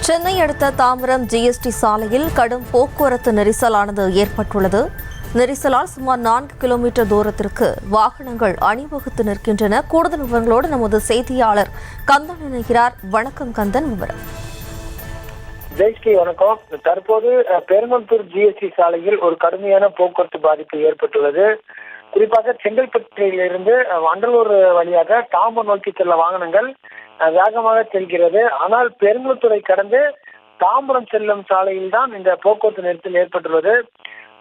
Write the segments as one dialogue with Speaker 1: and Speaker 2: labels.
Speaker 1: சென்னை அடுத்த தாம்பரம் ஜிஎஸ்டி சாலையில் கடும் போக்குவரத்து நெரிசலானது ஏற்பட்டுள்ளது. நெரிசலால் சுமார் 4 கிலோமீட்டர் தூரத்திற்கு வாகனங்கள் அணிவகுத்து நிற்கின்றன. கூடுதல் விவரங்களோடு நமது செய்தியாளர் கந்தன் இணைகிறார். வணக்கம் கந்தன், விவரம்.
Speaker 2: ஜெயஸ்ரீ வணக்கம். தற்போது பெருமந்தூர் ஜிஎஸ்டி சாலையில் ஒரு கடுமையான போக்குவரத்து பாதிப்பு ஏற்பட்டுள்ளது. குறிப்பாக செங்கல்பட்டிலிருந்து வண்டலூர் வழியாக தாம்பரம் நோக்கி செல்ல வாகனங்கள் வேகமாக செல்கிறது. ஆனால் பெருங்குளத்தூரை கடந்து தாம்பரம் செல்லும் சாலையில் தான் இந்த போக்குவரத்து நெரிசல் ஏற்பட்டுள்ளது.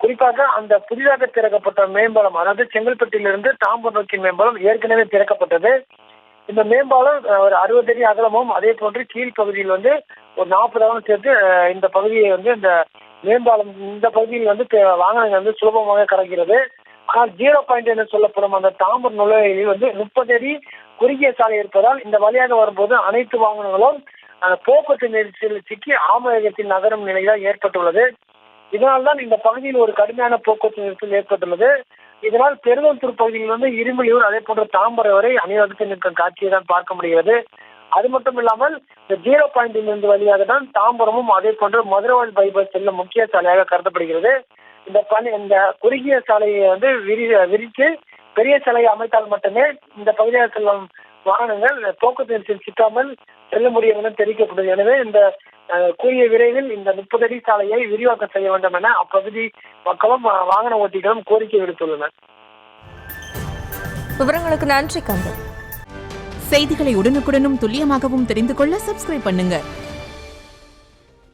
Speaker 2: குறிப்பாக அந்த புதிதாக திறக்கப்பட்ட மேம்பாலம், அதாவது செங்கல்பட்டிலிருந்து தாம்பரம் நோக்கி மேம்பாலம் ஏற்கனவே திறக்கப்பட்டது. இந்த மேம்பாலம் ஒரு 60 அடி அகலமும், அதே போன்று கீழ்ப்பகுதியில் ஒரு 40 அகலம் சேர்த்து இந்த பகுதியை இந்த மேம்பாலம் இந்த பகுதியில் வாகனங்கள் சுலபமாக கடக்கிறது. ஆனால் 0 பாயிண்ட் என சொல்லப்படும் அந்த தாம்பரம் நுழைவில் 30 அடி குறுகிய சாலை இருப்பதால் இந்த வழியாக வரும்போது அனைத்து வாகனங்களும் போக்குவரத்து நெரிசலில் சிக்கி ஆமவேகத்தில் நகரும் நிலைதான் ஏற்பட்டுள்ளது. இதனால்தான் இந்த பகுதியில் ஒரு கடுமையான போக்குவரத்து நெரிசல் ஏற்பட்டுள்ளது. இதனால் பெருங்கல்தூர் பகுதியில் இருமலியூர், அதே போன்ற தாம்பரம் வரை அணிவகுத்து நிற்கும் காட்சியை தான் பார்க்க முடிகிறது. அது மட்டும் இல்லாமல் இந்த 0 பாயிண்டில் இருந்து வழியாக தான் தாம்பரமும் அதே போன்று மதுரவாயல் பைபாஸ் செல்லும் முக்கிய சாலையாக கருதப்படுகிறது. இந்த குறுகிய சாலையை விரித்து பெரிய சாலையை அமைத்தால் மட்டுமே இந்த பகுதியாக செல்லும் வாகனங்கள் போக்குவரத்து நெரிசல் சிக்காமல் செல்ல முடியும் என தெரிவிக்கப்பட்டது. எனவே இந்த கூறிய விரைவில் இந்த 30 அடி சாலையை விரிவாக்கம் செய்ய வேண்டும் என அப்பகுதி மக்களும் வாகன ஓட்டிகளும் கோரிக்கை விடுத்துள்ளனர்.
Speaker 1: விவரங்களுக்கு நன்றி கந்தன்.
Speaker 3: செய்திகளை உடனுக்குடனும் துல்லியமாகவும் தெரிந்து கொள்ள சப்ஸ்கிரைப் பண்ணுங்க.